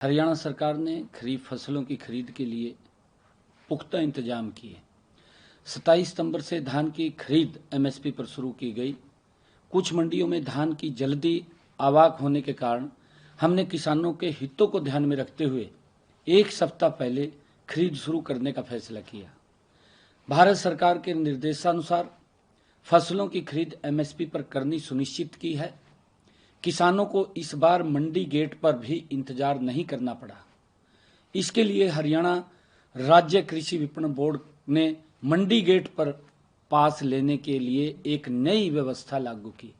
हरियाणा सरकार ने खरीफ फसलों की खरीद के लिए पुख्ता इंतजाम किए। 27 सितंबर से धान की खरीद एमएसपी पर शुरू की गई। कुछ मंडियों में धान की जल्दी आवाक होने के कारण हमने किसानों के हितों को ध्यान में रखते हुए एक सप्ताह पहले खरीद शुरू करने का फैसला किया। भारत सरकार के निर्देशानुसार फसलों की खरीद एमएसपी पर करनी सुनिश्चित की है। किसानों को इस बार मंडी गेट पर भी इंतजार नहीं करना पड़ा। इसके लिए हरियाणा राज्य कृषि विपणन बोर्ड ने मंडी गेट पर पास लेने के लिए एक नई व्यवस्था लागू की।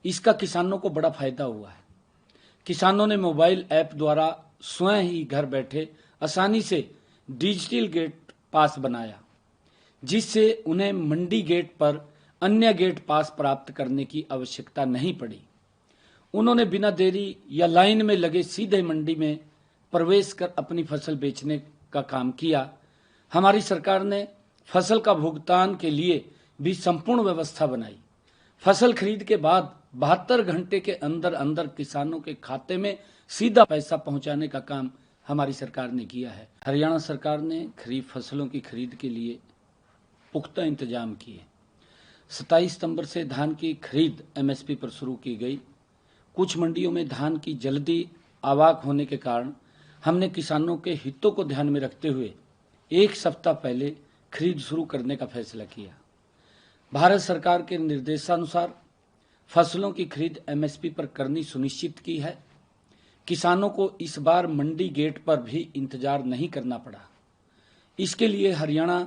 इसका किसानों को बड़ा फायदा हुआ है। किसानों ने मोबाइल ऐप द्वारा स्वयं ही घर बैठे आसानी से डिजिटल गेट पास बनाया, जिससे उन्हें मंडी गेट पर अन्य गेट पास प्राप्त करने की आवश्यकता नहीं पड़ी। उन्होंने बिना देरी या लाइन में लगे सीधे मंडी में प्रवेश कर अपनी फसल बेचने का काम किया। हमारी सरकार ने फसल का भुगतान के लिए भी संपूर्ण व्यवस्था बनाई। फसल खरीद के बाद 72 घंटे के अंदर अंदर किसानों के खाते में सीधा पैसा पहुंचाने का काम हमारी सरकार ने किया है। हरियाणा सरकार ने खरीफ फसलों की खरीद के लिए पुख्ता इंतजाम किए। 27 सितंबर से धान की खरीद एमएसपी पर शुरू की गई। कुछ मंडियों में धान की जल्दी आवाक होने के कारण हमने किसानों के हितों को ध्यान में रखते हुए एक सप्ताह पहले खरीद शुरू करने का फैसला किया। भारत सरकार के निर्देशानुसार फसलों की खरीद एमएसपी पर करनी सुनिश्चित की है। किसानों को इस बार मंडी गेट पर भी इंतजार नहीं करना पड़ा। इसके लिए हरियाणा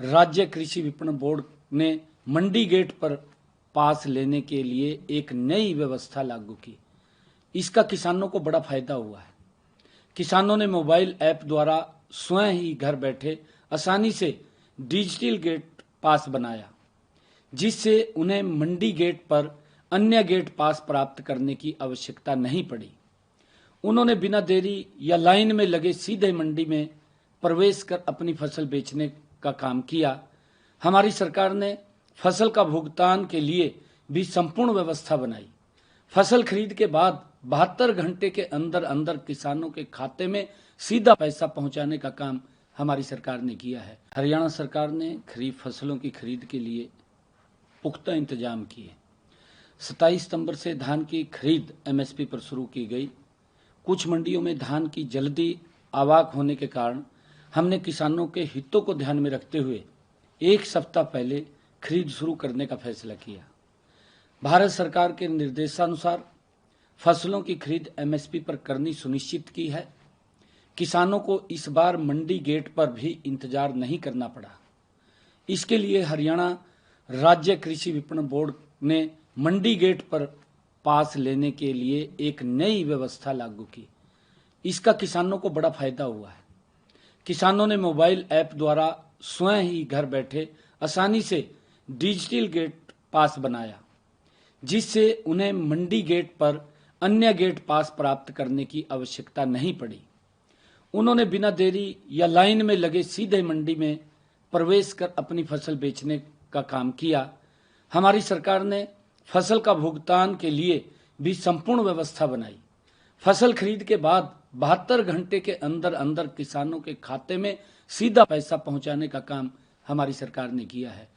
राज्य कृषि विपणन बोर्ड ने मंडी गेट पर पास लेने के लिए एक नई व्यवस्था लागू की। इसका किसानों को बड़ा फायदा हुआ है। किसानों ने मोबाइल ऐप द्वारा स्वयं ही घर बैठे आसानी से डिजिटल गेट पास बनाया, जिससे उन्हें मंडी गेट पर अन्य गेट पास प्राप्त करने की आवश्यकता नहीं पड़ी। उन्होंने बिना देरी या लाइन में लगे सीधे मंडी में प्रवेश कर अपनी फसल बेचने का काम किया। हमारी सरकार ने फसल का भुगतान के लिए भी संपूर्ण व्यवस्था बनाई। फसल खरीद के बाद 72 घंटे के अंदर अंदर किसानों के खाते में सीधा पैसा पहुंचाने का काम हमारी सरकार ने किया है। हरियाणा सरकार ने खरीफ फसलों की खरीद के लिए पुख्ता इंतजाम किए। 27 सितंबर से धान की खरीद एमएसपी पर शुरू की गई। कुछ मंडियों में धान की जल्दी आवाक होने के कारण हमने किसानों के हितों को ध्यान में रखते हुए एक सप्ताह पहले खरीद शुरू करने का फैसला किया। भारत सरकार के निर्देशानुसार फसलों की खरीद एमएसपी पर करनी सुनिश्चित की है। किसानों को इस बार मंडी गेट पर भी इंतजार नहीं करना पड़ा। इसके लिए हरियाणा राज्य कृषि विपणन बोर्ड ने मंडी गेट पर पास लेने के लिए एक नई व्यवस्था लागू की। इसका किसानों को बड़ा फायदा हुआ है। किसानों ने मोबाइल ऐप द्वारा स्वयं ही घर बैठे आसानी से डिजिटल गेट पास बनाया, जिससे उन्हें मंडी गेट पर अन्य गेट पास प्राप्त करने की आवश्यकता नहीं पड़ी। उन्होंने बिना देरी या लाइन में लगे सीधे मंडी में प्रवेश कर अपनी फसल बेचने का काम किया। हमारी सरकार ने फसल का भुगतान के लिए भी संपूर्ण व्यवस्था बनाई। फसल खरीद के बाद 72 घंटे के अंदर अंदर किसानों के खाते में सीधा पैसा पहुंचाने का काम हमारी सरकार ने किया है।